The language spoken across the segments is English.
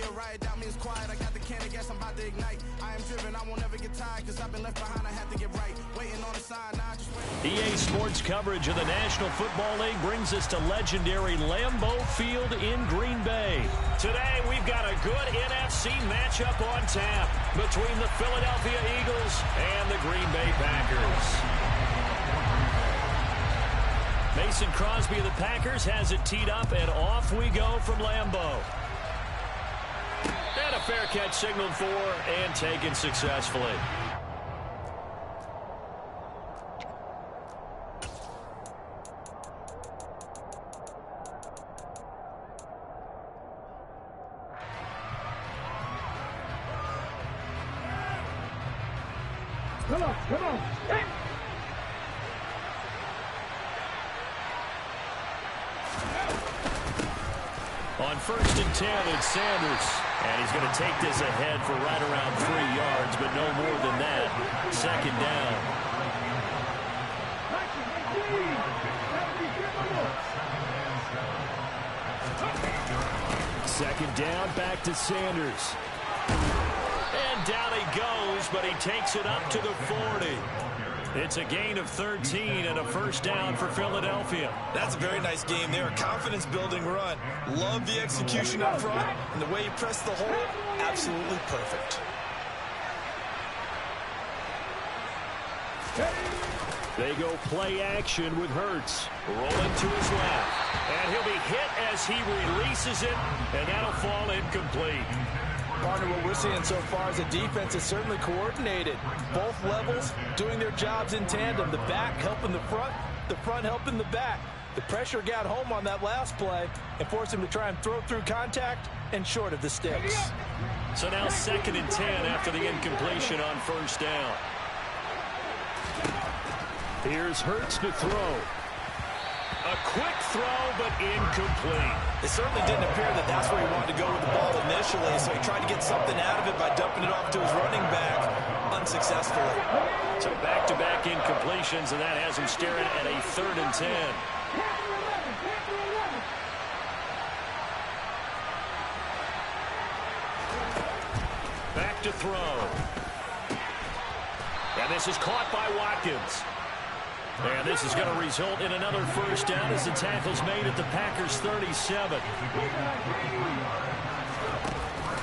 be a riot, doubt me it's quiet. I got the can of gas, I'm about to ignite. I am driven, I won't ever get tired, cause I've been left behind, I have to get right. Waiting on the sign, now just wait. EA Sports coverage of the National Football League brings us to legendary Lambeau Field in Green Bay. Today, we've got a good NFC matchup on tap between the Philadelphia Eagles and the Green Bay Packers. Mason Crosby of the Packers has it teed up, and off we go from Lambeau. And a fair catch signaled for and taken successfully. Come on, come on. Hey. On 1st and 10, it's Sanders. And he's going to take this ahead for right around 3 yards, but no more than that. 2nd down. Second down, back to Sanders. And down he goes, but he takes it up to the 40. It's a gain of 13 and a 1st down for Philadelphia. That's a very nice game there. A confidence-building run. Love the execution up front, and the way he pressed the hole, absolutely perfect. They go play action with Hurts. Rolling to his left. And he'll be hit as he releases it, and that'll fall incomplete. Partner, what we're seeing so far is a defense is certainly coordinated. Both levels doing their jobs in tandem. The back helping the front helping the back. The pressure got home on that last play and forced him to try and throw through contact and short of the sticks. So now 2nd and 10 after the incompletion on 1st down. Here's Hurts to throw. A quick throw, but incomplete. It certainly didn't appear that that's where he wanted to go with the ball initially, so he tried to get something out of it by dumping it off to his running back unsuccessfully. So back-to-back incompletions, and that has him staring at a 3rd and 10. Back to throw. And this is caught by Watkins. And this is going to result in another 1st down as the tackle's made at the Packers' 37.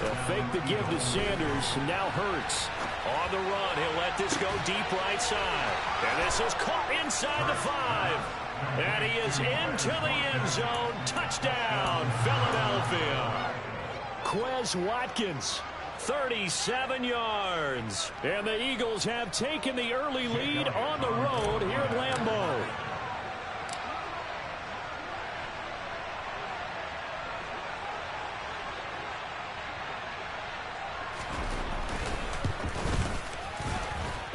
They'll fake the give to Sanders. Now Hurts on the run. He'll let this go deep right side. And this is caught inside the 5. And he is into the end zone. Touchdown, Philadelphia. Quez Watkins. 37 yards. And the Eagles have taken the early lead on the road here at Lambeau.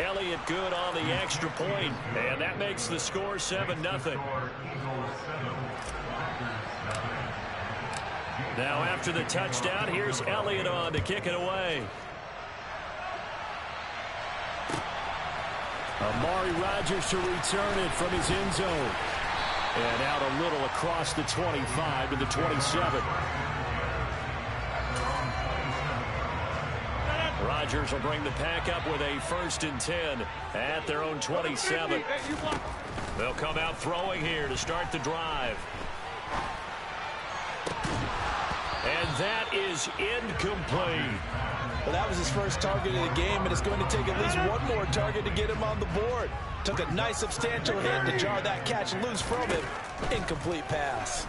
Elliott good on the extra point, and that makes the score 7-0. Now after the touchdown, here's Elliott on to kick it away. Amari Rodgers to return it from his end zone. And out a little across the 25 to the 27. Rodgers will bring the pack up with a 1st and 10 at their own 27. They'll come out throwing here to start the drive. And that is incomplete. Well, that was his first target of the game, and it's going to take at least one more target to get him on the board. Took a nice substantial hit to jar that catch loose from him. Incomplete pass.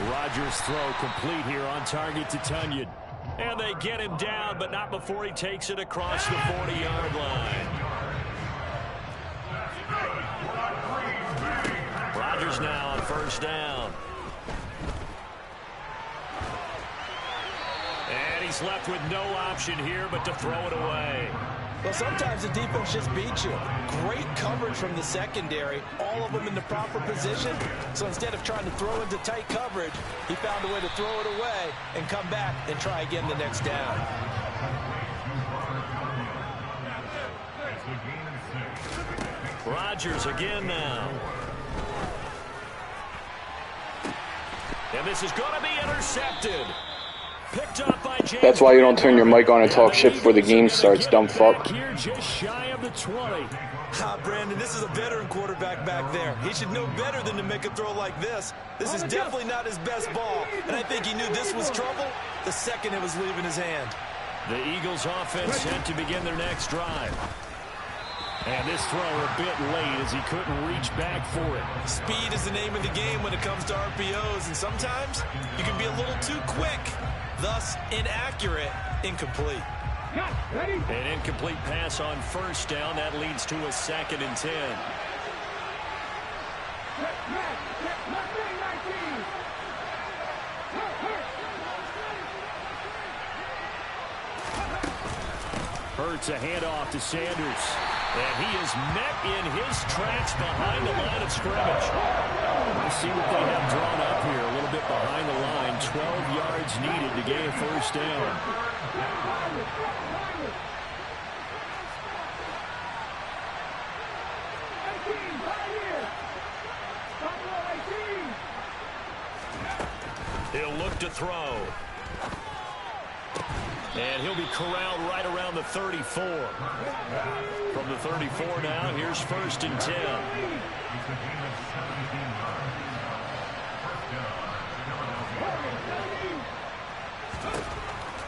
Rodgers' throw complete here on target to Tunyon. And they get him down, but not before he takes it across the 40-yard line. Rodgers now on 1st down. And he's left with no option here but to throw it away. Well, sometimes the defense just beats you. Great coverage from the secondary, all of them in the proper position. So instead of trying to throw into tight coverage, he found a way to throw it away and come back and try again the next down. Rodgers again now. And this is going to be intercepted. Picked up by James. That's why you don't turn your mic on and talk shit before the game starts, dumb fuck. Here, just shy of the 20. Brandon, this is a veteran quarterback back there. He should know better than to make a throw like this. This is definitely not his best ball, and I think he knew this was trouble the second it was leaving his hand. The Eagles offense set to begin their next drive. And this throw a bit late as he couldn't reach back for it. Speed is the name of the game when it comes to RPOs, and sometimes you can be a little too quick, thus inaccurate, incomplete. An incomplete pass on first down. That leads to a 2nd and 10. Hurts a handoff to Sanders. And he is met in his tracks behind the line of scrimmage. Let's see what they have drawn up here. A little bit behind the line. 12 yards needed to gain a first down. He'll look to throw. And he'll be corralled right around the 34. From the 34 now, here's 1st and 10.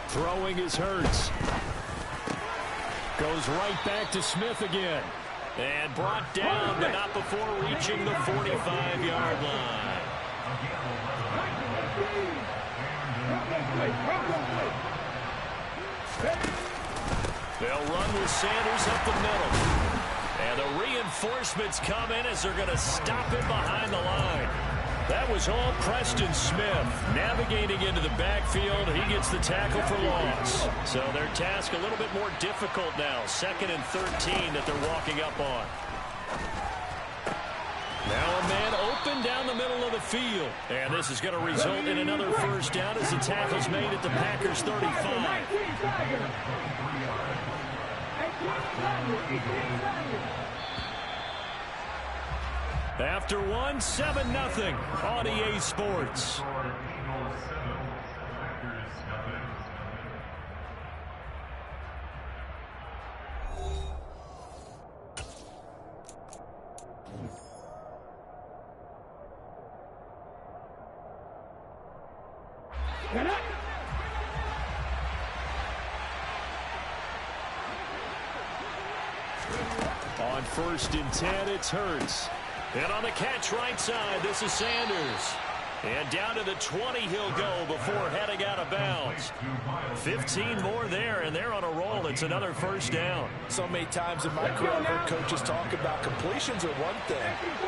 Throwing is Hurts. Goes right back to Smith again. And brought down, but not before reaching the 45-yard line. They'll run with Sanders up the middle. And the reinforcements come in as they're going to stop him behind the line. That was all Preston Smith navigating into the backfield. He gets the tackle for loss. So their task a little bit more difficult now. 2nd and 13 that they're walking up on. Now a man open down the middle of the field. And this is going to result in another first down as the tackle's made at the Packers 35. After 1, 7-0 on EA Sports. On 1st and 10, it's Hurts. And on the catch right side, this is Sanders. And down to the 20 he'll go before heading out of bounds. 15 more there, and they're on a roll. It's another first down. So many times in my career, I've heard coaches talk about completions are one thing.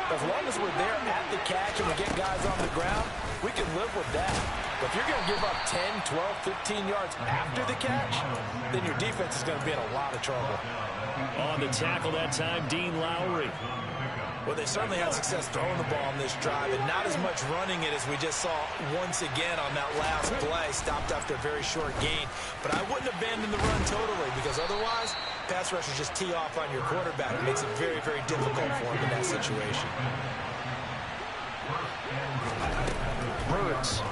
As long as we're there at the catch and we get guys on the ground, we can live with that. But if you're going to give up 10, 12, 15 yards after the catch, then your defense is going to be in a lot of trouble. On the tackle that time, Dean Lowry. Well, they certainly had success throwing the ball on this drive and not as much running it as we just saw once again on that last play. Stopped after a very short gain. But I wouldn't abandon the run totally because otherwise, pass rushers just tee off on your quarterback. It makes it very, very difficult for him in that situation. Hurts.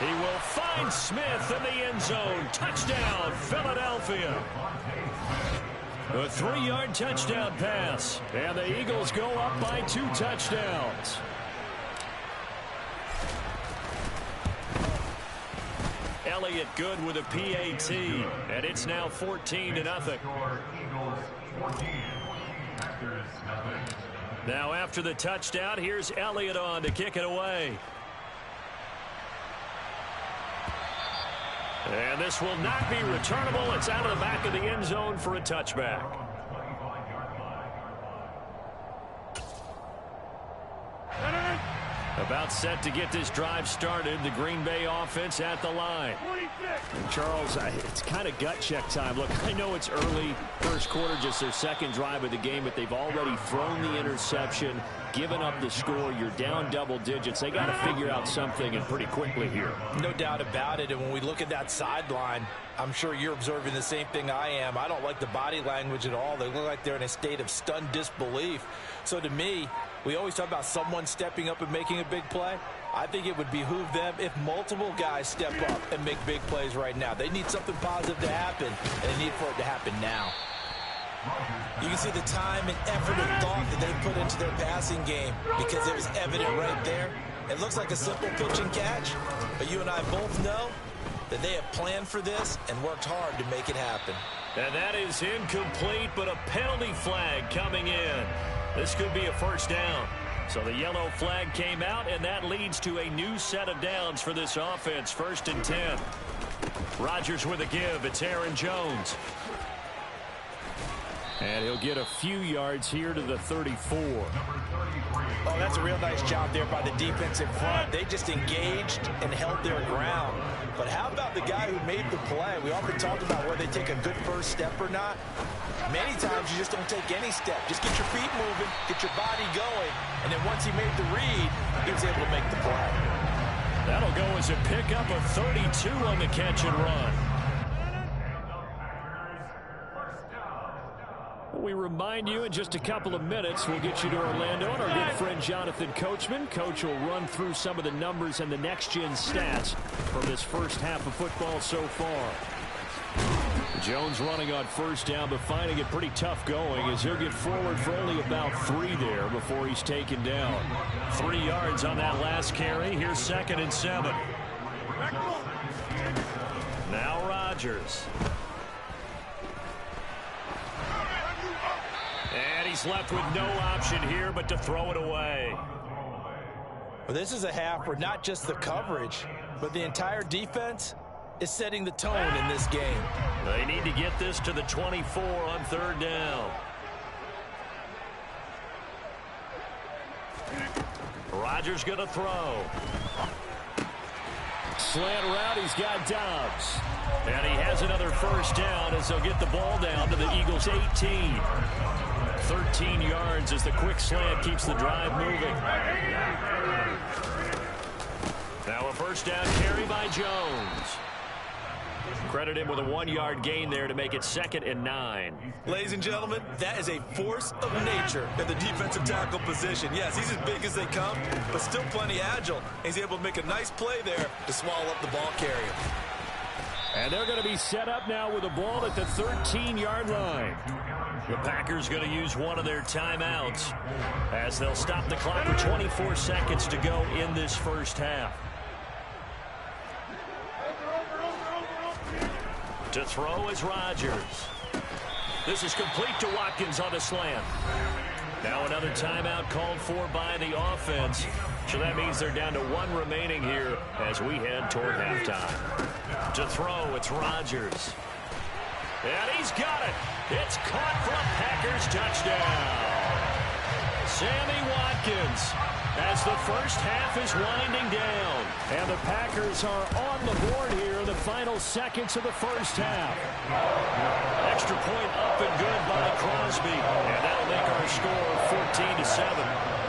He will find Smith in the end zone. Touchdown, Philadelphia. A 3-yard touchdown pass. And the Eagles go up by 2 touchdowns. Elliott good with a PAT. And it's now 14-0. Now after the touchdown, here's Elliott on to kick it away. And this will not be returnable. It's out of the back of the end zone for a touchback. About set to get this drive started. The Green Bay offense at the line. Charles, it's kind of gut check time. Look, I know it's early, first quarter, just their second drive of the game, but they've already thrown the interception, given up the score. You're down double digits. They got to figure out something, and pretty quickly here. No doubt about it. And when we look at that sideline, I'm sure you're observing the same thing I am. I don't like the body language at all. They look like they're in a state of stunned disbelief. So to me, we always talk about someone stepping up and making a big play. I think it would behoove them if multiple guys step up and make big plays right now. They need something positive to happen, and they need for it to happen now. You can see the time and effort and thought that they put into their passing game because it was evident right there. It looks like a simple pitch and catch, but you and I both know that they have planned for this and worked hard to make it happen. And that is incomplete, but a penalty flag coming in. This could be a first down. So the yellow flag came out, and that leads to a new set of downs for this offense. 1st and 10. Rodgers with a give. It's Aaron Jones. And he'll get a few yards here to the 34. Oh, that's a real nice job there by the defense in front. They just engaged and held their ground. But how about the guy who made the play? We often talk about whether they take a good first step or not. Many times you just don't take any step. Just get your feet moving, get your body going, and then once he made the read, he was able to make the play. That'll go as a pickup of 32 on the catch and run. We remind you in just a couple of minutes we'll get you to Orlando and our good friend Jonathan Coachman. Coach will run through some of the numbers and the next-gen stats from this first half of football so far. Jones running on first down, but finding it pretty tough going as he'll get forward for only about 3 there before he's taken down. 3 yards on that last carry. Here's 2nd and 7. Now Rodgers. And he's left with no option here but to throw it away. Well, this is a half where not just the coverage, but the entire defense is setting the tone in this game. They need to get this to the 24 on 3rd down. Rodgers going to throw. Slant route, he's got Dobbs. And he has another first down as they'll get the ball down to the Eagles' 18. 13 yards as the quick slant keeps the drive moving. Now a first down carry by Jones. Credit him with a 1-yard gain there to make it 2nd and 9. Ladies and gentlemen, that is a force of nature in the defensive tackle position. Yes, he's as big as they come, but still plenty agile. He's able to make a nice play there to swallow up the ball carrier. And they're going to be set up now with a ball at the 13-yard line. The Packers going to use one of their timeouts as they'll stop the clock with 24 seconds to go in this first half. To throw is Rodgers. This is complete to Watkins on the slant. Now another timeout called for by the offense. So that means they're down to 1 remaining here as we head toward halftime. To throw, it's Rodgers. And he's got it. It's caught for a Packers touchdown. Sammy Watkins as the first half is winding down. And the Packers are on the board here in the final seconds of the first half. Extra point up and good by Crosby. And that'll make our score 14-7.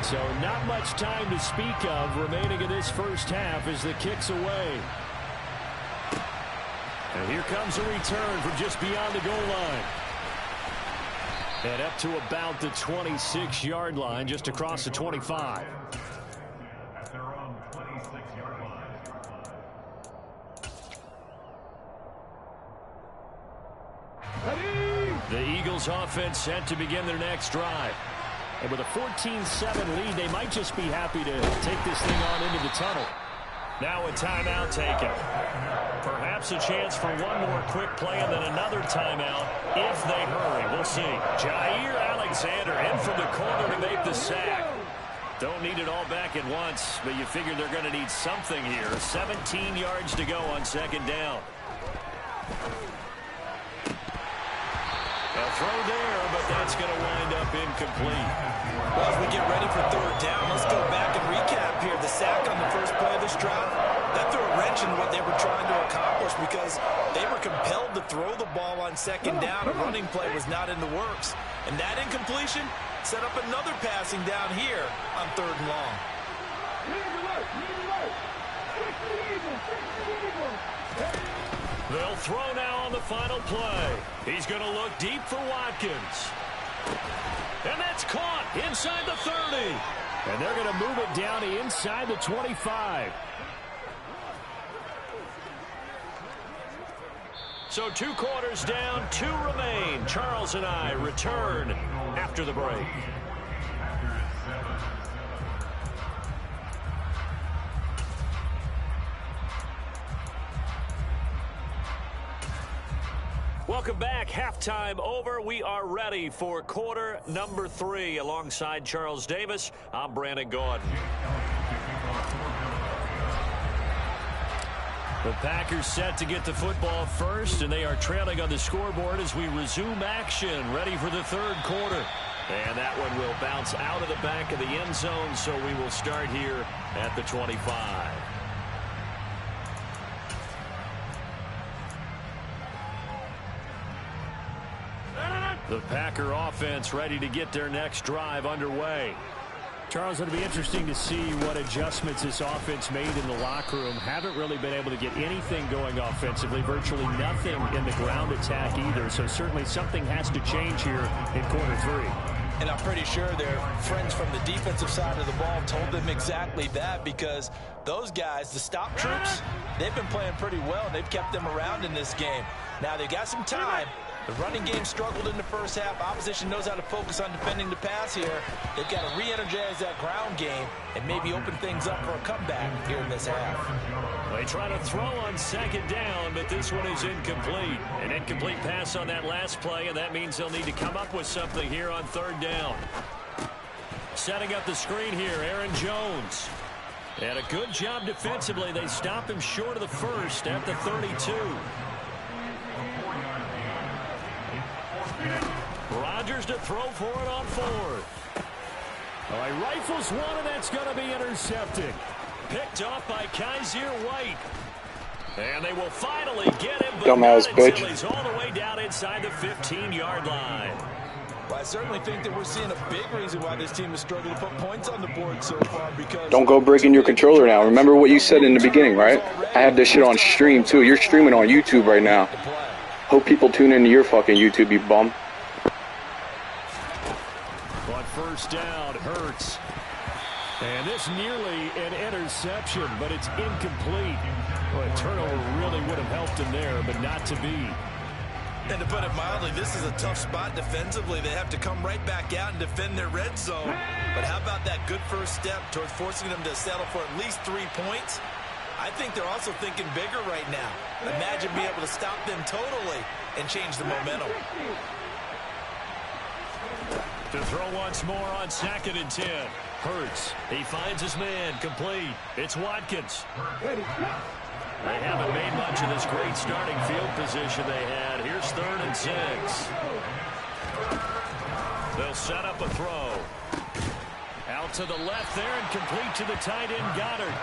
So not much time to speak of remaining in this first half as the kick's away. And here comes a return from just beyond the goal line. And up to about the 26-yard line, just across the 25. The Eagles offense set to begin their next drive. And with a 14-7 lead, they might just be happy to take this thing on into the tunnel. Now a timeout taken. Perhaps a chance for one more quick play and then another timeout if they hurry. We'll see. Jair Alexander in from the corner to make the sack. Don't need it all back at once, but you figure they're going to need something here. 17 yards to go on 2nd down. A throw there, but that's going to wind up incomplete. Well, as we get ready for 3rd down, let's go back and recap here. The sack on the first play of this drive, that threw a wrench in what they were trying to accomplish because they were compelled to throw the ball on 2nd down. A running play was not in the works. And that incompletion set up another passing down here on 3rd and long. They'll throw now on the final play. He's going to look deep for Watkins. And that's caught inside the 30. And they're going to move it down to inside the 25. So 2 quarters down, 2 remain. Charles and I return after the break. Welcome back. Halftime over. We are ready for quarter number 3. Alongside Charles Davis, I'm Brandon Gordon. The Packers set to get the football first, and they are trailing on the scoreboard as we resume action, ready for the 3rd quarter. And that one will bounce out of the back of the end zone, so we will start here at the 25. The Packer offense ready to get their next drive underway. Charles, it'll be interesting to see what adjustments this offense made in the locker room. Haven't really been able to get anything going offensively, virtually nothing in the ground attack either. So certainly something has to change here in quarter 3. And I'm pretty sure their friends from the defensive side of the ball told them exactly that, because those guys, the stop troops, they've been playing pretty well. They've kept them around in this game. Now they've got some time. The running game struggled in the first half. Opposition knows how to focus on defending the pass here. They've got to re-energize that ground game and maybe open things up for a comeback here in this half. They try to throw on 2nd down, but this one is incomplete. An incomplete pass on that last play, and that means they'll need to come up with something here on 3rd down. Setting up the screen here, Aaron Jones. And a good job defensively. They stop him short of the 1st at the 32. Rodgers to throw for it on 4th. Oh, he rifles one, and that's going to be intercepted. Picked off by Kaiser White. And they will finally get him, but dumbass bitch. He's all the way down inside the 15-yard line. Well, I certainly think that we're seeing a big reason why this team is struggling to put points on the board so far, because... Don't go breaking your controller now. Remember what you said in the beginning, right? I have this shit on stream, too. You're streaming on YouTube right now. Hope people tune into your fucking YouTube, you bum. On 1st down, Hurts. And this nearly an interception, but it's incomplete. Well, a turnover really would have helped him there, but not to be. And to put it mildly, this is a tough spot defensively. They have to come right back out and defend their red zone. But how about that good first step towards forcing them to settle for at least 3 points? I think they're also thinking bigger right now. Imagine being able to stop them totally and change the momentum. To throw once more on 2nd and 10. Hurts. He finds his man. Complete. It's Watkins. They haven't made much of this great starting field position they had. Here's 3rd and 6. They'll set up a throw. Out to the left there and complete to the tight end, Goddard.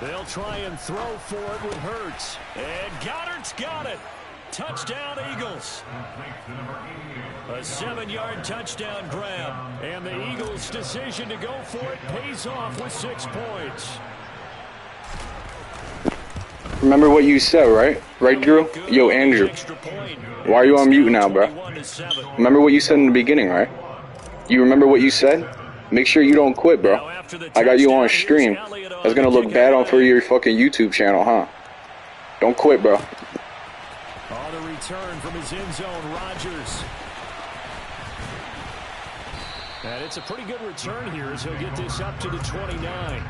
They'll try and throw for it with Hurts. And Goddard's got it. Touchdown, Eagles. A 7-yard touchdown grab. And the Eagles' decision to go for it pays off with 6 points. Remember what you said, right? Right, Drew? Yo, Andrew. Why are you on mute now, bro? Remember what you said in the beginning, right? You remember what you said? Make sure you don't quit, bro. I got you on stream. That's going to look bad on for your fucking YouTube channel, huh? Don't quit, bro. On the return from his end zone, Rodgers. And it's a pretty good return here as he'll get this up to the 29.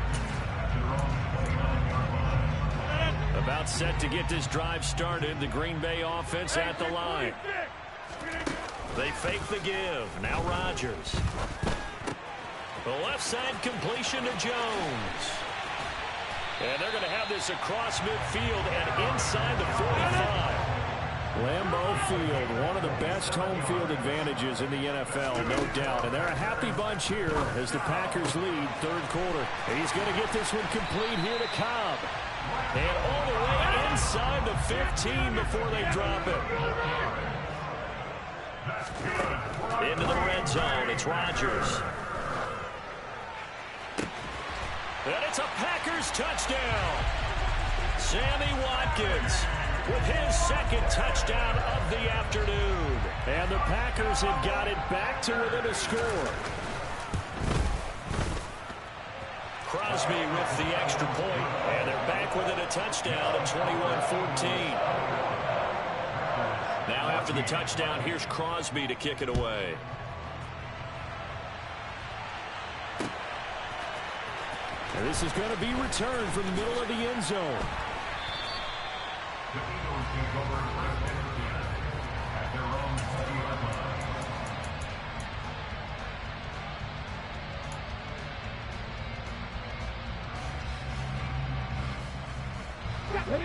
About set to get this drive started. The Green Bay offense at the line. They fake the give. Now Rodgers. The left side completion to Jones. And they're going to have this across midfield and inside the 45. Lambeau Field, one of the best home field advantages in the NFL, no doubt. And they're a happy bunch here as the Packers lead third quarter. He's going to get this one complete here to Cobb. And all the way inside the 15 before they drop it. Into the red zone, it's Rodgers. And it's a Packers touchdown. Sammy Watkins with his second touchdown of the afternoon. And the Packers have got it back to within a score. Crosby with the extra point, and they're back within a touchdown at 21-14. Now after the touchdown, here's Crosby to kick it away. And this is going to be returned from the middle of the end zone.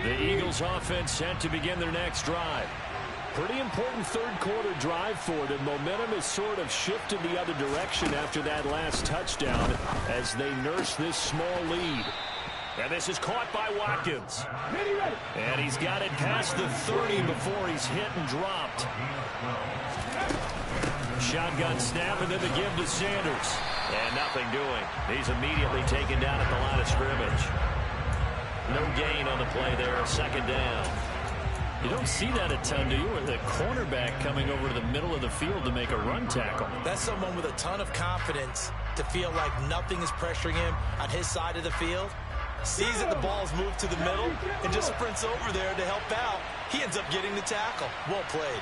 The Eagles offense set to begin their next drive. Pretty important third quarter drive for them. Momentum has sort of shifted the other direction after that last touchdown as they nurse this small lead. And this is caught by Watkins. And he's got it past the 30 before he's hit and dropped. Shotgun snap and then the give to Sanders. And nothing doing. He's immediately taken down at the line of scrimmage. No gain on the play there, second down. You don't see that a ton, do you? With the cornerback coming over to the middle of the field to make a run tackle. That's someone with a ton of confidence to feel like nothing is pressuring him on his side of the field. Sees that the ball's moved to the middle and just sprints over there to help out. He ends up getting the tackle. Well played.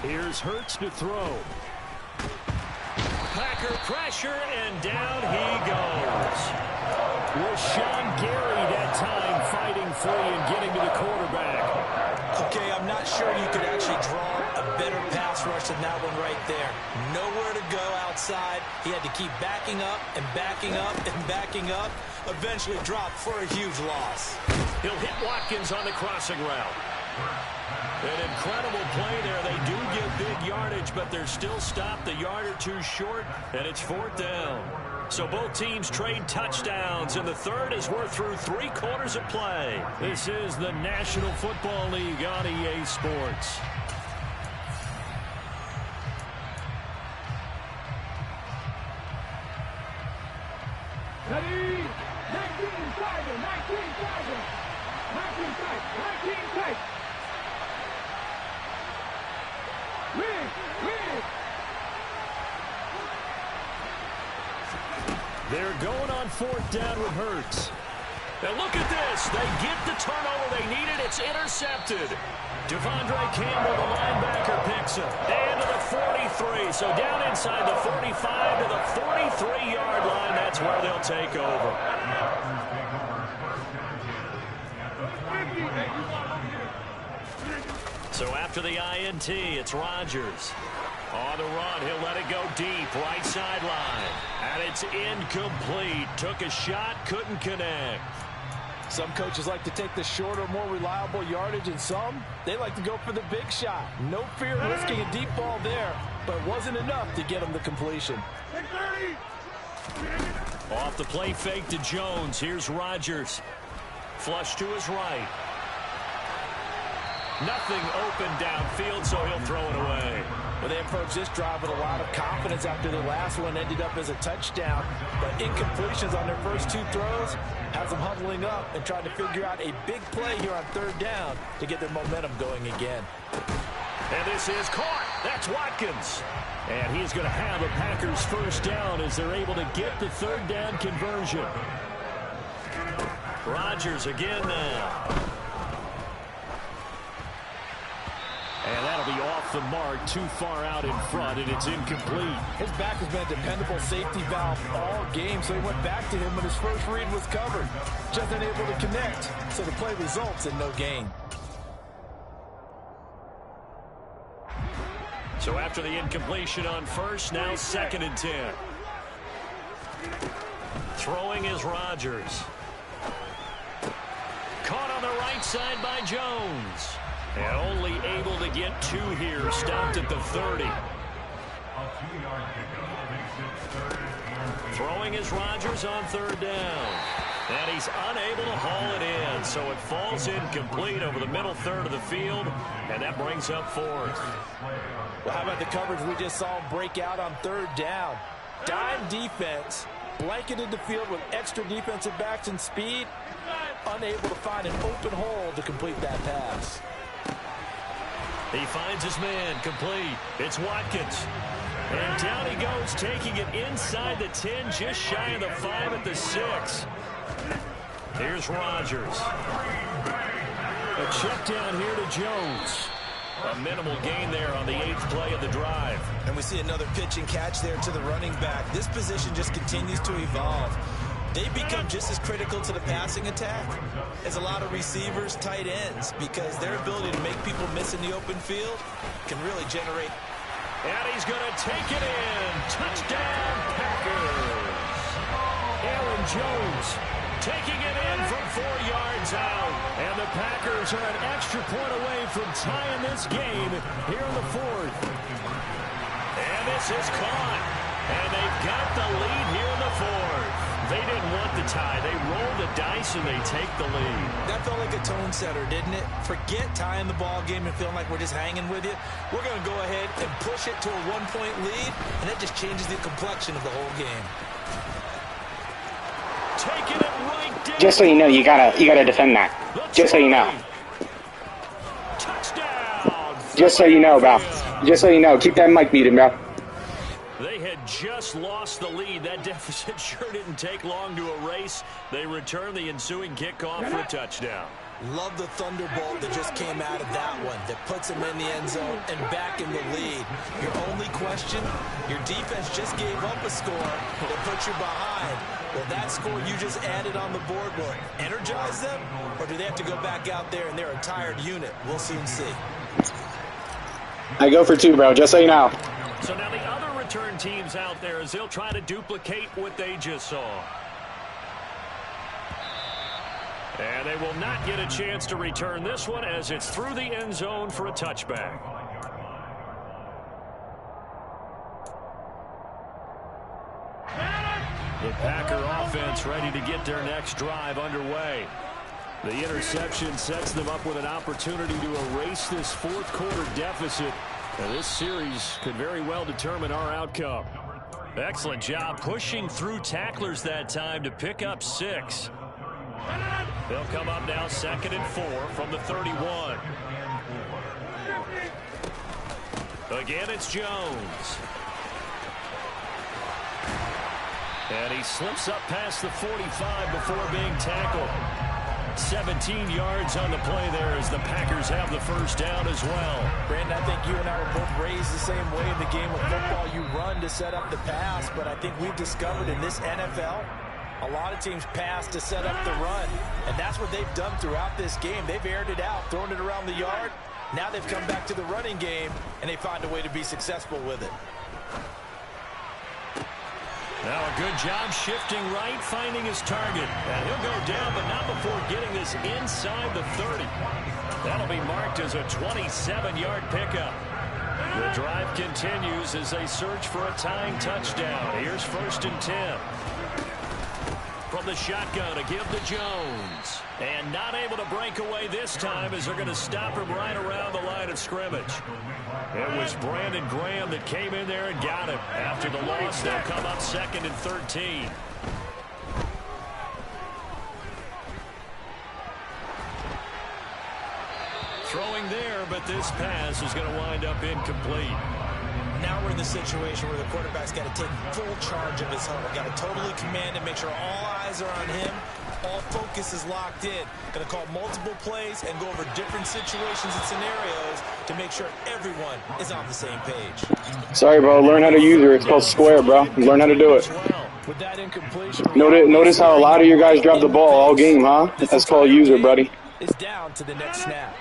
Here's Hurts to throw. Packer pressure, and down he goes. Rashawn Gary that time fighting free and getting to the quarterback. Okay, I'm not sure you could actually draw a better pass rush than that one right there. Nowhere to go outside. He had to keep backing up and backing up and backing up. Eventually dropped for a huge loss. He'll hit Watkins on the crossing route. An incredible play there. They do get big yardage, but they're still stopped a yard or two short, and it's fourth down. So both teams trade touchdowns, and the third as we're through 3 quarters of play. This is the National Football League on EA Sports. Ready? 19 Tiger, 19 Tiger, 19 tight, 19 tight. They're going on fourth down with Hurts. And look at this. They get the turnover they needed. It's intercepted. Devondre Campbell, the linebacker, picks him. And to the 43. So down inside the 45 to the 43-yard line. That's where they'll take over. So after the INT, it's Rodgers. On the run, he'll let it go deep, right sideline. And it's incomplete. Took a shot, couldn't connect. Some coaches like to take the shorter, more reliable yardage, and some, they like to go for the big shot. No fear of risking a deep ball there, but it wasn't enough to get him the completion. Off the play fake to Jones. Here's Rodgers. Flush to his right. Nothing open downfield, so he'll throw it away. Well, they approached this drive with a lot of confidence after the last one ended up as a touchdown. But incompletions on their first 2 throws has them huddling up and trying to figure out a big play here on third down to get their momentum going again. And this is caught. That's Watkins. And he's going to have a Packers first down as they're able to get the third down conversion. Rodgers again now. And that'll be off the mark, too far out in front, and it's incomplete. His back has been a dependable safety valve all game, so he went back to him when his first read was covered. Just unable to connect, so the play results in no gain. So So after the incompletion on first, now 2nd and 10. Throwing is Rodgers. Caught on the right side by Jones. And only able to get 2 here. Stopped at the 30. Throwing is Rodgers on 3rd down. And he's unable to haul it in. So it falls incomplete over the middle third of the field. And that brings up 4th. Well, how about the coverage we just saw him break out on 3rd down? Dime defense, blanketed the field with extra defensive backs and speed. Unable to find an open hole to complete that pass. He finds his man, complete. It's Watkins. And down he goes, taking it inside the 10, just shy of the 5 at the 6. Here's Rodgers. A check down here to Jones. A minimal gain there on the 8th play of the drive. And we see another pitch and catch there to the running back. This position just continues to evolve. They become just as critical to the passing attack as a lot of receivers, tight ends, because their ability to make people miss in the open field can really generate. And he's going to take it in. Touchdown, Packers. Aaron Jones taking it in from 4 yards out. And the Packers are an extra point away from tying this game here in the 4th. And this is caught. And they've got the lead here in the 4th. They didn't want the tie. They rolled the dice and they take the lead. That felt like a tone setter, didn't it? Forget tying the ball game and feeling like we're just hanging with you. We're going to go ahead and push it to a 1-point lead, and that just changes the complexion of the whole game. Taking it right down. Just so you know, you gotta defend that. Just so you know. Touchdown. Just so you know, bro. Just so you know, keep that mic muted, bro. They had just lost the lead. That deficit sure didn't take long to erase. They return the ensuing kickoff for a touchdown. Love the thunderbolt that just came out of that one that puts them in the end zone and back in the lead. Your only question, your defense just gave up a score that puts you behind. Well, that score you just added on the board will energize them, or do they have to go back out there and they're a tired unit? We'll soon see. I go for 2, bro, just so you know. So now the other return teams out there as they'll try to duplicate what they just saw. And they will not get a chance to return this one as it's through the end zone for a touchback. The Packer offense ready to get their next drive underway. The interception sets them up with an opportunity to erase this 4th quarter deficit. And this series could very well determine our outcome. Excellent job pushing through tacklers that time to pick up 6. They'll come up now 2nd and 4 from the 31. Again, it's Jones. And he slips up past the 45 before being tackled. 17 yards on the play there as the Packers have the first down as well. Brandon, I think you and I were both raised the same way in the game of football. You run to set up the pass, but I think we've discovered in this NFL, a lot of teams pass to set up the run, and that's what they've done throughout this game. They've aired it out, thrown it around the yard. Now they've come back to the running game, and they find a way to be successful with it. Now a good job shifting right, finding his target. And he'll go down, but not before getting this inside the 30. That'll be marked as a 27-yard pickup. The drive continues as they search for a tying touchdown. Here's 1st and 10. From the shotgun to give to Jones. And not able to break away this time as they're going to stop him right around the line of scrimmage. It was Brandon Graham that came in there and got him. After the loss, they'll come up 2nd and 13. Throwing there, but this pass is going to wind up incomplete. Now we're in the situation where the quarterback's got to take full charge of his huddle. Got to totally command and make sure all eyes are on him. All focus is locked in. Going to call multiple plays and go over different situations and scenarios to make sure everyone is on the same page. Sorry, bro. Learn how to use it. It's called square, bro. Learn how to do it. With that incompletion, Notice how a lot of your guys drop the ball all game, huh? That's called user, buddy. Is down to the next snap.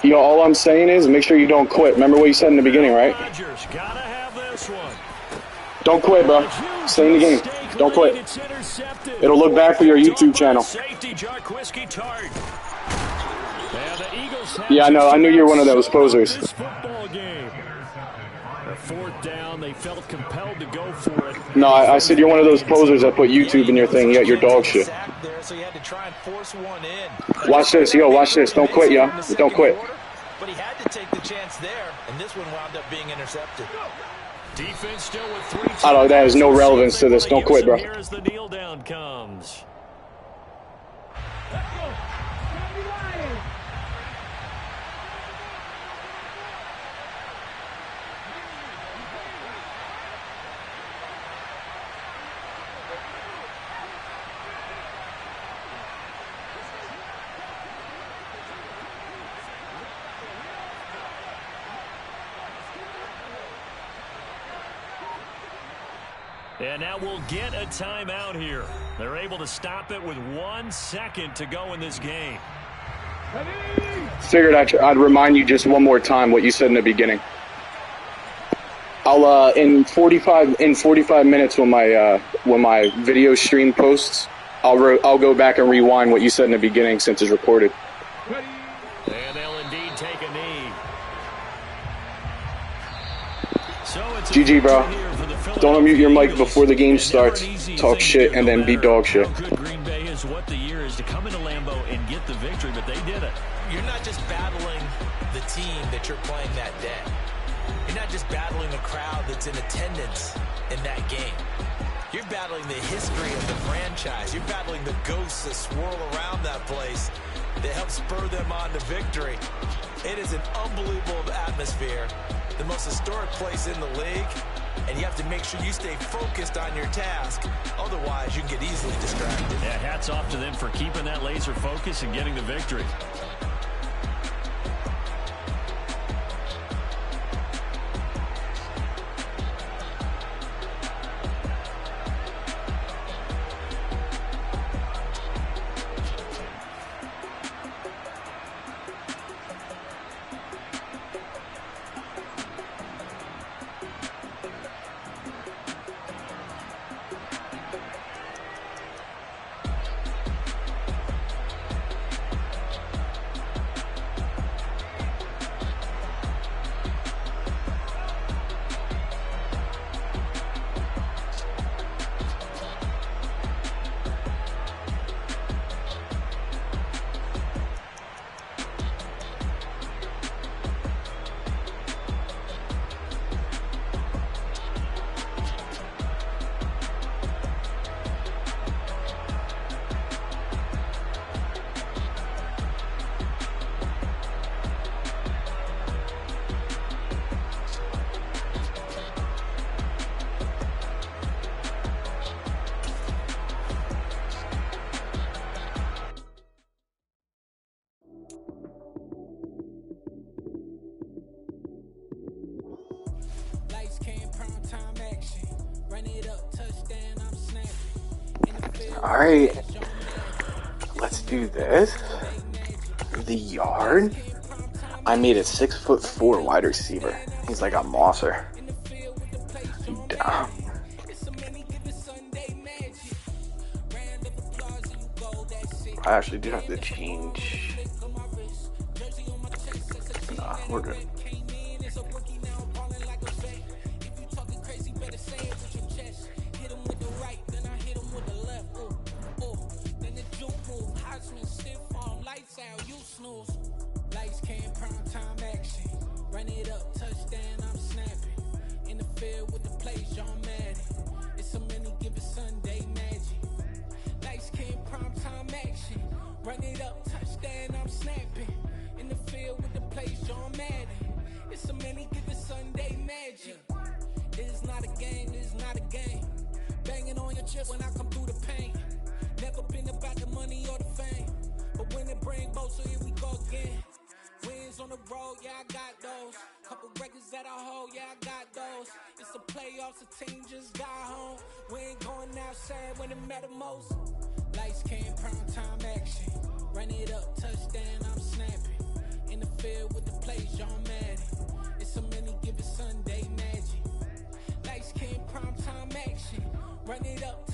Yo, all I'm saying is make sure you don't quit. Remember what you said in the beginning, right? Rodgers, gotta have this one. Don't quit, bro. Stay in the game. Don't quit. It'll look bad for your YouTube channel. Yeah, I know. I knew you were one of those posers. Fourth down, they felt compelled to go for it. No, I said you're one of those posers that put YouTube in your thing, yet you're dog shit. Watch this, yo, watch this. Don't quit, yo. Don't quit. But he had to take the chance there, and this one wound up being intercepted. Defense still with 3. I don't know, that has no relevance to this. Don't quit, bro. Here as the kneel down comes. And now we'll get a timeout here. They're able to stop it with 1 second to go in this game. Figured I'd remind you just one more time what you said in the beginning. I'll in 45 minutes when my video stream posts, I'll go back and rewind what you said in the beginning since it's recorded. And they'll indeed take a knee. So it's GG, bro. Don't unmute your mic before the game starts. Talk shit and then be dog shit. How good Green Bay is, what the year is to come into Lambeau and get the victory, but they did it. You're not just battling the team that you're playing that day. You're not just battling the crowd that's in attendance in that game. You're battling the history of the franchise. You're battling the ghosts that swirl around that place that help spur them on to victory. It is an unbelievable atmosphere, the most historic place in the league, and you have to make sure you stay focused on your task. Otherwise, you can get easily distracted. Yeah, hats off to them for keeping that laser focus and getting the victory. All right, let's do this. The yard. I made a 6'4" wide receiver. He's like a monster. Damn. I actually do have to change. Nah, we're good. Run it up, touchdown, I'm snapping. In the field with the plays, John Madden. It's a many given Sunday magic. This is not a game, this is not a game. Banging on your chest when I come through the pain. Never been about the money or the fame. But when it bring both, so here we go again. Wins on the road, yeah, I got those. Couple records that I hold, yeah, I got those. It's the playoffs, the team just got home. We ain't going outside when it matter most. Lights, cam, prime time action. Run it up, touchdown, I'm snapping. In the field Run it up,